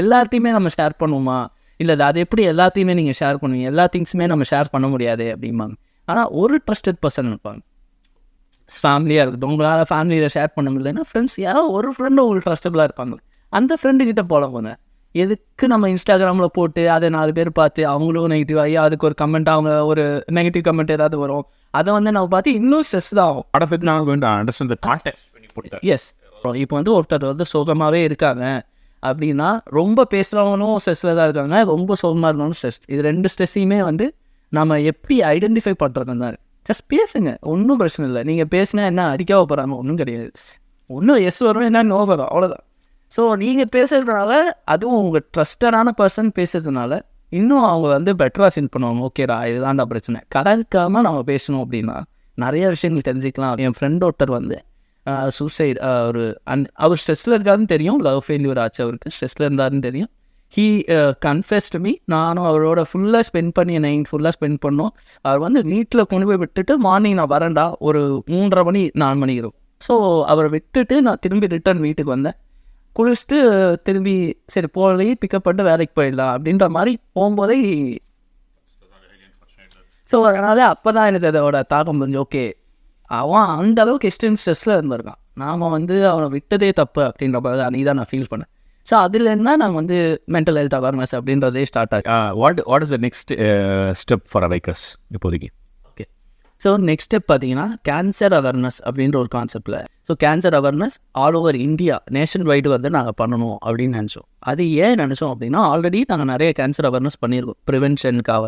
எல்லாத்தையுமே நம்ம ஷேர் பண்ணுவோமா, இல்லை அது எப்படி எல்லாத்தையுமே நீங்கள் ஷேர் பண்ணுவீங்க, எல்லா திங்ஸுமே நம்ம ஷேர் பண்ண முடியாது அப்படிம்பாங்க. ஆனால் ஒரு ட்ரஸ்டட் பர்சன் இருப்பாங்க, ஃபேமிலியாக இருக்கட்டும். உங்களால் ஃபேமிலியில் ஷேர் பண்ண முடியலன்னா ஃப்ரெண்ட்ஸ் யாரோ ஒரு ஃப்ரெண்டு உங்களுக்கு ட்ரஸ்டபுளாக இருப்பாங்க, அந்த ஃப்ரெண்டுக்கிட்ட போல போங்க. எதுக்கு நம்ம இன்ஸ்டாகிராமில் போட்டு அதை 4 பேர் பார்த்து அவங்களும் நெகட்டிவ் ஆகி அதுக்கு ஒரு கமெண்ட், அவங்க ஒரு நெகட்டிவ் கமெண்ட் ஏதாவது வரும், அதை வந்து நம்ம பார்த்து இன்னும் ஸ்ட்ரெஸ் தான் ஆகும். எஸ், இப்போ வந்து ஒருத்தர் வந்து சோகமாகவே இருக்காங்க அப்படின்னா ரொம்ப பேசுகிறவங்களும் ஸ்ட்ரெஸ்ஸில் தான் இருக்காங்க, ரொம்ப சோகமாக இருந்தாலும் ஸ்ட்ரெஸ். இது 2 ஸ்ட்ரெஸ்ஸையுமே வந்து நம்ம எப்படி ஐடென்டிஃபை பண்ணுறதுன்னு தான். ஜஸ்ட் பேசுங்க, ஒன்றும் பிரச்சனை இல்லை. நீங்கள் பேசினா என்ன அடிக்காவ போகிறாங்க, ஒன்றும் கிடையாது. ஒன்றும் எஸ் வரும், என்ன நோ வரும், அவ்வளோதான். ஸோ நீங்கள் பேசுகிறதுனால, அதுவும் உங்கள் ட்ரஸ்டடான பர்சன் பேசுறதுனால இன்னும் அவங்க வந்து பெட்டராக ஃபீல் பண்ணுவாங்க. ஓகேடா இதுதான்டா பிரச்சனை, கலக்காமல் நம்ம பேசணும் அப்படின்னா நிறைய விஷயங்கள் தெரிஞ்சுக்கலாம். என் ஃப்ரெண்ட் ஒருத்தர் வந்து சூசைட், அவர் ஸ்ட்ரெஸ்ஸில் இருக்காருன்னு தெரியும், லவ் ஃபெயில்யூர் ஆச்சு, அவருக்கு ஸ்ட்ரெஸ்ஸில் இருந்தாருன்னு தெரியும். He confessed me. நானும் அவரோட ஃபுல்லாக ஸ்பெண்ட் பண்ணி நைட் ஃபுல்லாக ஸ்பெண்ட் பண்ணோம். அவர் வந்து வீட்டில் கொண்டு போய் விட்டுட்டு மார்னிங் நான் வரேன்டா ஒரு 3:30 மணி 4 மணி இருக்கும். ஸோ அவரை விட்டுட்டு நான் திரும்பி ரிட்டர்ன் வீட்டுக்கு வந்தேன். குளிச்சுட்டு திரும்பி சரி போய் பிக்கப் பண்ணிட்டு வேலைக்கு போயிடலாம் அப்படின்ற மாதிரி போகும்போதே. ஸோ அதனால் அப்போ தான் எனக்கு அதோட தாக்கம் புரிஞ்சு, ஓகே அவன் அந்த அளவுக்கு எக்ஸ்ட்ரீம் ஸ்ட்ரெஸ்ஸில் இருந்திருக்கான், நாம் வந்து அவனை விட்டதே தப்பு அப்படின்ற மாதிரி அன்றைக்கி தான் நான் ஃபீல் பண்ணேன். ஸோ அதுலேருந்து தான் நான் வந்து மென்டல் ஹெல்த் அவேர்னஸ் அப்படின்றதே ஸ்டார்ட் ஆச்சு. What is the next step for Awakers இப்போதைக்கு? ஓகே, ஸோ நெக்ஸ்ட் ஸ்டெப் பார்த்தீங்கன்னா கேன்சர் அவேர்னஸ் அப்படின்ற ஒரு கான்செப்டில். ஸோ cancer awareness all over India nationwide வந்து நாங்கள் பண்ணணும் அப்படின்னு நினச்சோம். அது ஏன் நினச்சோம் அப்படின்னா ஆல்ரெடி நாங்கள் நிறைய கேன்சர் அவேர்னஸ் பண்ணியிருக்கோம். ப்ரிவென்ஷனுக்காக,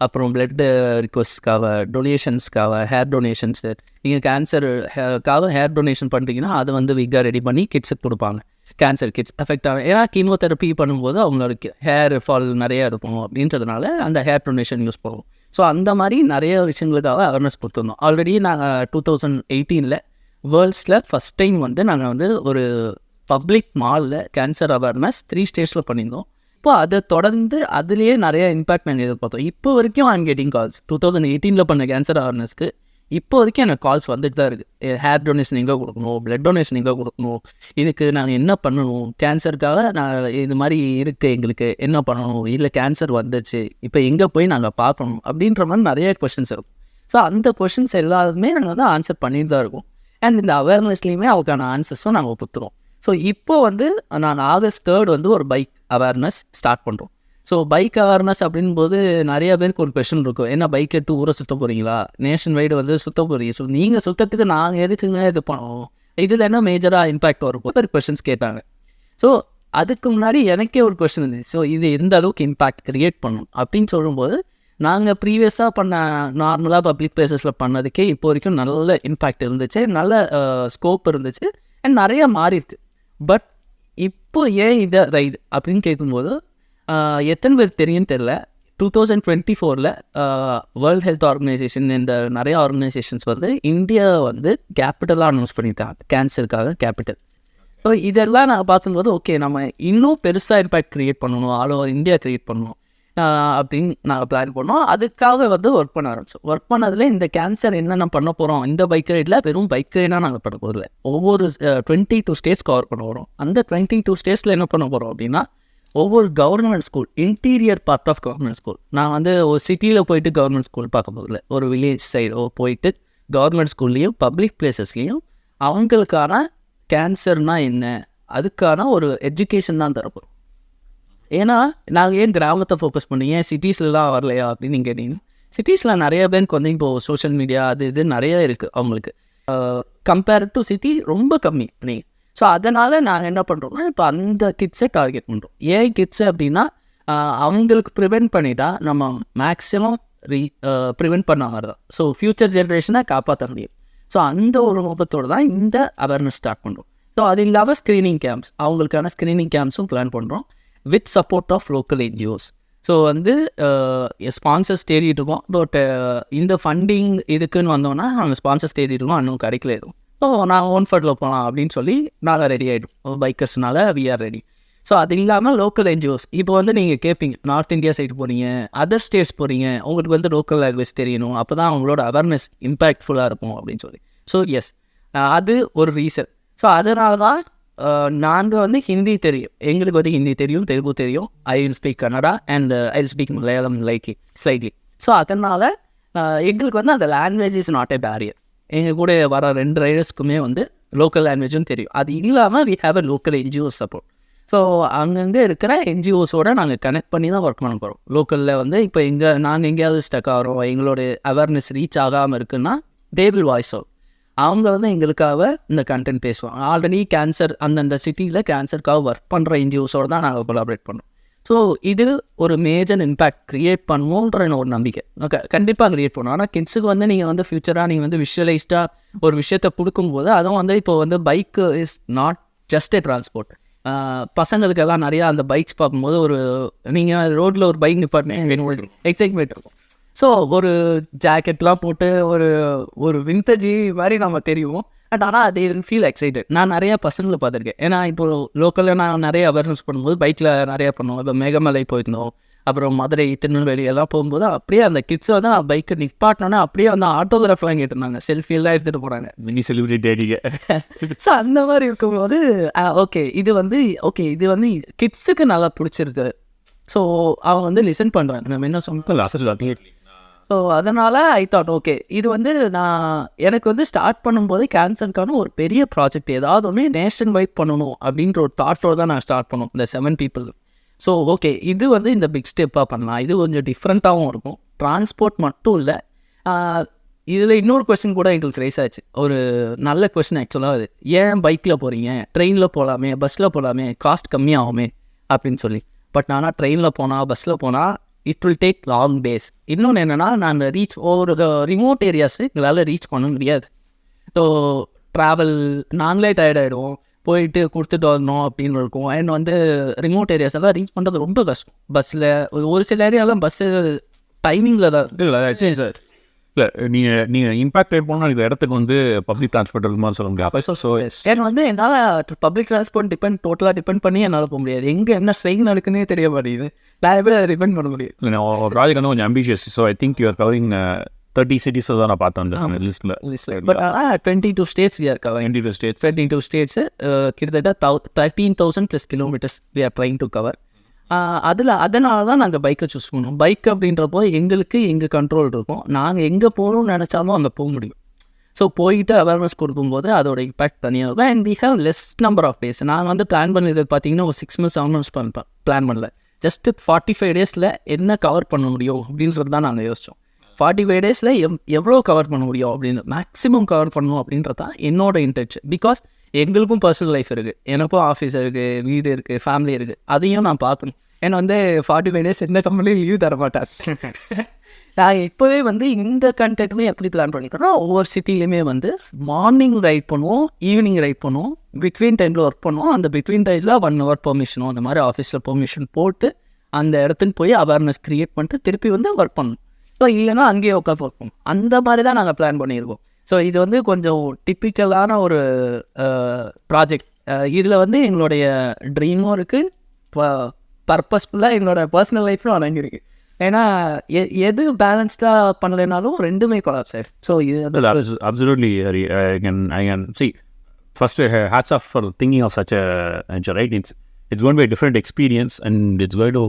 அப்புறம் பிளட் ரிக்வஸ்ட்காக, டொனேஷன்ஸ்க்காக, ஹேர் டொனேஷன்ஸு. நீங்கள் கேன்சருக்காக ஹேர் டொனேஷன் பண்ணுறீங்கன்னா அது வந்து விக்காக ரெடி பண்ணி கிட்ஸுக்கு கொடுப்பாங்க. கேன்சர் கிட்ஸ் எஃபெக்ட் ஆகும், ஏன்னா கீமோதெரப்பி பண்ணும்போது அவங்களுக்கு ஹேர் ஃபால் நிறையா இருக்கும் அப்படின்றதுனால அந்த ஹேர் டொனேஷன் யூஸ் பண்ணுவோம். ஸோ அந்த மாதிரி நிறைய விஷயங்களுக்காக அவேர்னஸ் கொடுத்துருந்தோம். ஆல்ரெடி நாங்கள் 2018 வேர்ல்ட்ஸில் ஃபஸ்ட் டைம் வந்து நாங்கள் வந்து ஒரு பப்ளிக் மாலில் கேன்சர் அவேர்னஸ் 3 ஸ்டேட்ஸில் பண்ணியிருந்தோம். இப்போ அதை தொடர்ந்து அதுலேயே நிறைய இம்பேக்ட் நாங்கள் எதிர்பார்த்தோம். இப்போ வரைக்கும் ஐம் கெட்டிங் கால்ஸ். 2018 பண்ண கேன்சர் அவேர்னஸ்க்கு இப்போதைக்கு எனக்கு கால்ஸ் வந்துட்டு தான் இருக்குது. ஹேர் டொனேஷன் எங்கே கொடுக்கணும், பிளட் டொனேஷன் எங்கே கொடுக்கணும், இதுக்கு நாங்கள் என்ன பண்ணணும், கேன்சருக்காக நான் இது மாதிரி இருக்குது எங்களுக்கு என்ன பண்ணணும், இல்லை கேன்சர் வந்துச்சு இப்போ எங்கே போய் நாங்கள் பார்க்கணும் அப்படின்ற மாதிரி நிறைய கொஷின்ஸ் இருக்கும். ஸோ அந்த கொஷின்ஸ் எல்லாருமே நாங்கள் வந்து ஆன்சர் பண்ணிட்டு தான் இருக்கோம். அண்ட் இந்த அவேர்னஸ்லேயுமே அதுக்கான ஆன்சர்ஸும் நாங்கள் கொடுத்துருவோம். ஸோ இப்போ வந்து நான் August 3 வந்து ஒரு பைக் அவேர்னஸ் ஸ்டார்ட் பண்ணுறோம். ஸோ பைக் அவேர்னஸ் அப்படின்போது நிறைய பேருக்கு ஒரு கொஷின் இருக்கும், என்ன பைக் எடுத்து ஊரை சுற்ற போகிறீங்களா, நேஷன் வைடு வந்து சுற்ற போகிறீங்க, ஸோ நீங்கள் சுற்றத்துக்கு நாங்கள் எதுக்குங்க இது பண்ணுவோம், இதில் என்ன மேஜராக இம்பாக்ட் வரும் ஒரு கொஷின்ஸ் கேட்டாங்க. ஸோ அதுக்கு முன்னாடி எனக்கே ஒரு கொஷின் இருந்துச்சு, ஸோ இது எந்த அளவுக்கு இம்பாக்ட் க்ரியேட் பண்ணணும் அப்படின்னு சொல்லும்போது நாங்கள் ப்ரீவியஸாக பண்ண நார்மலாக பப்ளிக் பிளேசஸில் பண்ணதுக்கே இப்போ வரைக்கும் நல்ல இம்பாக்ட் இருந்துச்சு, நல்ல ஸ்கோப் இருந்துச்சு அண்ட் நிறைய மாறி இருக்கு. பட் இப்போ ஏன் இதை ரைடு அப்படின்னு கேட்கும்போது எத்தனை பேர் தெரியும்னு தெரில, 2024 வேர்ல்ட் ஹெல்த் ஆர்கனைசேஷன் இந்த நிறைய ஆர்கனைசேஷன்ஸ் வந்து இந்தியா வந்து கேபிட்டலாக அனௌன்ஸ் பண்ணிட்டாங்க, கேன்சருக்காக கேபிட்டல். ஸோ இதெல்லாம் நான் பார்க்கும்போது ஓகே நம்ம இன்னும் பெருசாக இம்பாக்ட் க்ரியேட் பண்ணணும், ஆல் ஓவர் இந்தியா க்ரியேட் பண்ணணும் அப்படின்னு நாங்கள் பிளான் பண்ணோம். அதுக்காக வந்து ஒர்க் பண்ண ஆரம்பித்தோம். ஒர்க் பண்ணதில் இந்த கேன்சர் என்னென்ன பண்ண போகிறோம், இந்த பைக் ரைடில் வெறும் பைக் ரைடாக நாங்கள் பண்ண போகிறதில்ல, ஒவ்வொரு 22 ஸ்டேட்ஸ் கவர் பண்ண வரோம். அந்த 22 ஸ்டேட்ஸில் என்ன பண்ண போகிறோம் அப்படின்னா ஒவ்வொரு government school, interior part of government school, நான் வந்து ஒரு சிட்டியில் போயிட்டு கவர்மெண்ட் ஸ்கூல் பார்க்க போதில்லை, ஒரு வில்லேஜ் சைடோ போயிட்டு கவர்மெண்ட் ஸ்கூல்லையும் பப்ளிக் பிளேசஸ்லேயும் அவங்களுக்கான கேன்சர்னால் என்ன அதுக்கான ஒரு எஜுகேஷன் தான் தரப்போம். ஏன்னா நாங்கள் ஏன் கிராமத்தை ஃபோக்கஸ் பண்ணி ஏன் சிட்டிஸ்லாம் வரலையா அப்படின்னு நீங்கள் கேட்டீங்கன்னா, சிட்டிஸில் நிறைய பேருக்கு வந்து இப்போது சோஷியல் மீடியா அது இது நிறைய இருக்குது அவங்களுக்கு, கம்பேர்ட் டு சிட்டி ரொம்ப கம்மி நீங்கள். ஸோ அதனால் நாங்கள் என்ன பண்ணுறோம்னா இப்போ அந்த கிட்ஸை டார்கெட் பண்ணுறோம். ஏன் கிட்ஸு அப்படின்னா அவங்களுக்கு ப்ரிவெண்ட் பண்ணிட்டா நம்ம மேக்ஸிமம் ப்ரிவெண்ட் பண்ண மாதிரி தான், ஸோ ஃப்யூச்சர் ஜென்ரேஷனை காப்பாற்ற முடியும். ஸோ அந்த ஒரு நோக்கத்தோடு தான் இந்த அவேர்னஸ் ஸ்டார்ட் பண்ணுறோம். ஸோ அது இல்லாமல் ஸ்க்ரீனிங் கேம்ப்ஸ், அவங்களுக்கான ஸ்க்ரீனிங் கேம்ப்ஸும் பிளான் பண்ணுறோம் with support of local NGOs. So வந்து ஸ்பான்சர்ஸ் தேடிட்டு இருக்கோம். பட் இந்த ஃபண்டிங் இதுக்குன்னு வந்தோன்னா நாங்கள் ஸ்பான்சர்ஸ் தேடிட்டு இருக்கோம், இன்னும் கிடைக்கல எதுவும். ஸோ நாங்கள் ஓன் ஃபண்டில் போகலாம் அப்படின்னு சொல்லி நாங்கள் ரெடி ஆகிடும், பைக்கர்ஸ்னால வி ஆர் ரெடி. ஸோ அது இல்லாமல் லோக்கல் என்ஜிஓஸ், இப்போ வந்து நீங்கள் கேட்பீங்க நார்த் இந்தியா சைடு போகிறீங்க, அதர் ஸ்டேட்ஸ் போகிறீங்க, உங்களுக்கு வந்து லோக்கல் லாங்குவேஜ் தெரியணும், அப்போ தான் அவங்களோட அவேர்னஸ் இம்பேக்ட்ஃபுல்லாக இருக்கும் அப்படின்னு சொல்லி. ஸோ எஸ், அது ஒரு ரீசன். ஸோ அதனால தான் நாங்கள் வந்து ஹிந்தி தெரியும், எங்களுக்கு வந்து ஹிந்தி தெரியும், தெலுங்கு தெரியும், I will speak Kannada and I will speak Malayalam slightly. So அதனால் எங்களுக்கு வந்து அந்த language is not a barrier. எங்கள் கூட வர 2 ரைடர்ஸ்க்குமே வந்து லோக்கல் லாங்குவேஜும் தெரியும். அது இல்லாமல் we have a local NGOs support. So அங்கங்கே இருக்கிற என்ஜிஓஸோடு நாங்கள் கனெக்ட் பண்ணி தான் ஒர்க் பண்ண போகிறோம். லோக்கலில் வந்து இப்போ நாங்கள் எங்கேயாவது ஸ்டக் ஆகிறோம், எங்களோட அவேர்னஸ் ரீச் ஆகாமல் இருக்குன்னா தே வில் வாய்ஸ் அவுட், அவங்க வந்து எங்களுக்காக இந்த கண்டென்ட் பேசுவாங்க. ஆல்ரெடி கேன்சர் அந்தந்த சிட்டியில் கேன்சருக்காக ஒர்க் பண்ணுற என்ஜிஓஸோடு தான் நாங்கள் கொலாபரேட் பண்ணோம். ஸோ இது ஒரு மேஜர் இம்பேக்ட் க்ரியேட் பண்ணுவோன்ற ஒரு நம்பிக்கை. ஓகே, கண்டிப்பாக க்ரியேட் பண்ணுவோம். ஆனால் கிட்ஸுக்கு வந்து நீங்கள் வந்து ஃப்யூச்சராக நீங்கள் வந்து விஷுவலைஸ்டாக ஒரு விஷயத்தை கொடுக்கும்போது அதுவும் வந்து இப்போ வந்து bike is not just A transport. பசங்களுக்கெல்லாம் நிறையா அந்த பைக்ஸ் பார்க்கும்போது ஒரு நீங்கள் ரோட்டில் ஒரு பைக் நிப்பாட்டினேன் எக்ஸைட்மெண்ட் இருக்கும். ஸோ ஒரு ஜாக்கெட்லாம் போட்டு ஒரு விண்டேஜ் மாதிரி நம்ம தெரியும். பட் ஆனால் அது ஃபீல் எக்ஸைட்டட். நான் நிறையா பசங்களை பார்த்துருக்கேன். ஏன்னா இப்போது லோக்கலில் நான் நிறைய அவேர்னஸ் பண்ணும்போது பைக்கில் நிறையா பண்ணுவோம். இப்போ மேகமலை போயிருந்தோம், அப்புறம் மதுரை, திருநெல்வேலி எல்லாம் போகும்போது அப்படியே அந்த கிட்ஸை வந்து நான் பைக்கை நிப்பாட்டினோன்னே அப்படியே வந்து ஆட்டோகிராஃப்லாம் கேட்டிருந்தாங்க, செல்ஃபியெல்லாம் எடுத்துகிட்டு போகிறாங்க, மினி செலிபிரிட்டி அடிக்க. ஸோ அந்த மாதிரி இருக்கும்போது ஓகே இது வந்து கிட்ஸுக்கு நல்லா பிடிச்சிருக்கு. ஸோ அவங்க வந்து லிசன் பண்ணுறாங்க நம்ம என்ன சொன்னோம். ஸோ அதனால் ஐ தாட் ஓகே இது வந்து எனக்கு வந்து ஸ்டார்ட் பண்ணும்போது கேன்சருக்கான ஒரு பெரிய ப்ராஜெக்ட் ஏதாவது ஒன்று நேஷன் வைட் பண்ணணும் அப்படின்ற ஒரு தாட்டோடு தான் நான் ஸ்டார்ட் பண்ணோம் இந்த 7 people. ஸோ ஓகே இது வந்து இந்த பிக் ஸ்டெப்பாக பண்ணலாம், இது கொஞ்சம் டிஃப்ரெண்ட்டாகவும் இருக்கும். டிரான்ஸ்போர்ட் மட்டும் இல்லை, இதில் இன்னொரு கொஸ்டின் கூட எங்களுக்கு ரைஸ் ஆச்சு, ஒரு நல்ல கொஸ்டின் ஆக்சுவலாக. அது ஏன் பைக்கில் போகிறீங்க, ட்ரெயினில் போகலாமே, பஸ்ஸில் போகலாமே, காஸ்ட் கம்மியாகுமே அப்படின்னு சொல்லி. பட் ஆனால் ட்ரெயினில் போனால் பஸ்ஸில் போனால் it will take long days. இன்னொன்று என்னென்னா நான் ஒரு ரிமோட் ஏரியாஸு எங்களால் ரீச் பண்ண முடியாது. ஸோ ட்ராவல் நாங்களே டயர்ட் ஆகிடுவோம், போயிட்டு கொடுத்துட்டு வரணும் அப்படின்னு இருக்கும். அண்ட் வந்து ரிமோட் ஏரியாஸ் எல்லாம் ரீச் பண்ணுறது ரொம்ப கஷ்டம். பஸ்ஸில் ஒரு சில ஏரியாலாம் பஸ்ஸு டைமிங்கில் தான் இல்லை சார். இல்லை நீங்கள் இம்பாக்ட் கிரியேட் பண்ணால் இந்த இடத்துக்கு வந்து பப்ளிக் டிரான்ஸ்போர்ட் மாதிரி சொல்ல முடியாது. ஸோ ஏன்னா வந்து என்னால் பப்ளிக் டிரான்ஸ்போர்ட் டோட்டலாக டிபெண்ட் பண்ணி என்னால் போக முடியாது. எங்கே என்ன ஸ்ட்ரைக் நடக்குன்னே தெரிய மாட்டேங்குது, நான் எப்படி அதை டிபெண்ட் பண்ண முடியும். இல்லை ப்ராஜெக்ட் வந்து கொஞ்சம் ambitious. So I think you are covering 30 cities தான் நான் பார்த்தேன் அந்த லிஸ்ட்டில். பட் ஆனால் 22 states we are covering. 22 states. 22 states கிட்டத்தட்ட 13,000 + kilometers we are trying to cover. அதனால தான் நாங்கள் பைக்கை சூஸ் பண்ணுவோம். பைக் அப்படின்றப்போ எங்களுக்கு எங்கள் கண்ட்ரோல் இருக்கும். நாங்கள் எங்கே போகணும்னு நினச்சாலும் அங்கே போக முடியும். ஸோ போயிட்டு அவேர்னஸ் கொடுக்கும்போது அதோட இம்பேக்ட் தனியாக இருக்கும். And we have less number of days. நான் வந்து பிளான் பண்ணது பார்த்தீங்கன்னா ஒரு 6 months 7 months பிளான் பண்ணல. ஜஸ்ட்டு 45 days என்ன கவர் பண்ண முடியும் அப்படின்றது தான் நாங்கள் யோசித்தோம். 45 days எவ்வளோ கவர் பண்ண முடியும் அப்படின்னு, மேக்ஸிமம் கவர் பண்ணணும் அப்படின்றது தான் என்னோட இன்டென்ஷன். பிகாஸ் எங்களுக்கும் பர்சனல் லைஃப் இருக்குது, எனக்கும் ஆஃபீஸ் இருக்குது, வீடு இருக்குது, ஃபேமிலி இருக்குது, அதையும் நான் பார்க்கணும். ஏன்னா வந்து 45 days எந்த கம்பெனியும் லீவ் தர மாட்டாங்க. நான் இப்போவே வந்து இந்த கண்டென்ட்டுமே எப்படி பிளான் பண்ணிக்கிறோன்னா, ஒவ்வொரு சிட்டிலையுமே வந்து மார்னிங் ரைட் பண்ணுவோம், ஈவினிங் ரைட் பண்ணுவோம், பிட்வீன் டைமில் ஒர்க் பண்ணுவோம். அந்த பிட்வீன் டைமில் 1 hour பெர்மிஷனோ அந்த மாதிரி ஆஃபீஸில் பெர்மிஷன் போட்டு அந்த இடத்துக்கு போய் அவேர்னஸ் க்ரியேட் பண்ணிட்டு திருப்பி வந்து ஒர்க் பண்ணணும். ஸோ இல்லைன்னா அங்கேயே உட்காந்து ஒர்க் பண்ணணும். அந்த மாதிரி தான் நாங்கள் பிளான் பண்ணியிருக்கோம். ஸோ இது வந்து கொஞ்சம் டிப்பிக்கலான ஒரு ப்ராஜெக்ட். இதில் வந்து எங்களுடைய ட்ரீமும் இருக்குது, பர்பஸ்ஃபுல்லாக எங்களோட பர்சனல் லைஃப்லும் அடங்கியிருக்கு. ஏன்னா எது பேலன்ஸ்டாக பண்ணலைனாலும் ரெண்டுமே கொலாப்ஸ் ஆயிடும். ஸோ இது absolutely I can see. First, hats off for thinking of such a venture, right? It's going to be a different experience, and it's going to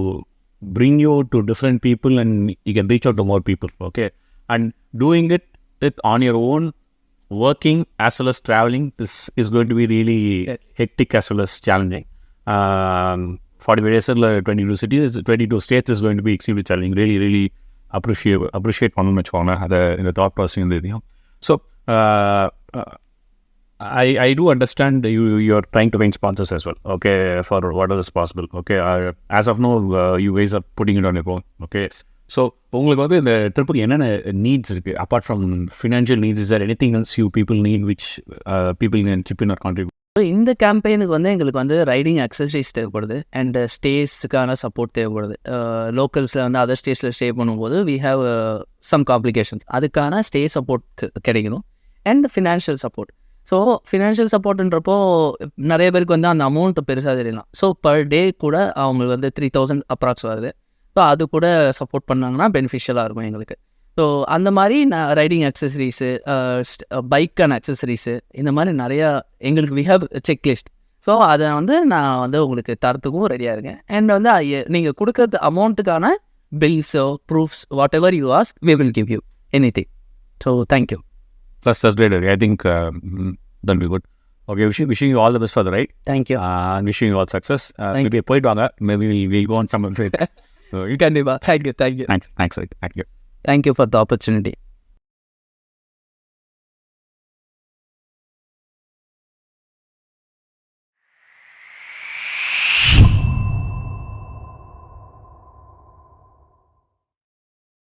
bring you to different people, and you can reach out to more people, okay? And doing it on your own, working as well as traveling, this is going to be really hectic as well as challenging. 45 days, 22 cities, 22 states is going to be extremely challenging. Really appreciate one much honor in the thought process in the video. So I do understand you're trying to find sponsors as well, okay, for whatever is possible, okay. As of now, you guys are putting it on your own, okay. So உங்களுக்கு வந்து இந்த ட்ரிப்புக்கு என்னென்ன needs இருக்குது? Apart from financial needs, is there anything else you people need which people can chip in or contribute? இந்த கேம்பெயினுக்கு வந்து எங்களுக்கு வந்து ரைடிங் அக்சசரிஸ் தேவைப்படுது, அண்ட் ஸ்டேஸ்க்கான சப்போர்ட் தேவைப்படுது. லோக்கல்ஸில் வந்து அதர் ஸ்டேஸில் ஸ்டே பண்ணும்போது வி ஹாவ் சம் காம்ப்ளிகேஷன்ஸ். அதுக்கான ஸ்டே சப்போர்ட் கிடைக்கணும், and financial support. So financial சப்போர்ட்டுன்றப்போ நிறைய பேருக்கு வந்து அந்த அமௌண்ட் பெருசாக தெரியலாம். ஸோ பர் டே கூட அவங்களுக்கு வந்து 3,000 அப்ராக்ஸ் வருது. ஸோ அது கூட சப்போர்ட் பண்ணாங்கன்னா பெனிஃபிஷியலாக இருக்கும் எங்களுக்கு. ஸோ அந்த மாதிரி ரைடிங் அக்சசரிஸு, பைக்கான அக்சசரிஸு, இந்த மாதிரி நிறையா எங்களுக்கு வி ஹேவ் செக்லிஸ்ட். ஸோ அதை வந்து நான் வந்து உங்களுக்கு தரத்துக்கும் ரெடியாக இருக்கேன். அண்ட் வந்து நீங்கள் கொடுக்குறது அமௌண்ட்டுக்கான பில்ஸோ proofs whatever you ask we will give you anything. So thank you. That's great. I think that'll be good. Okay, wishing you all the best for the ride. Thank you. And wishing you all success. Maybe போயிட்டு வாங்க. Maybe we'll go on some of it. Thank you. Thanks. Thank you. Thank you for the opportunity.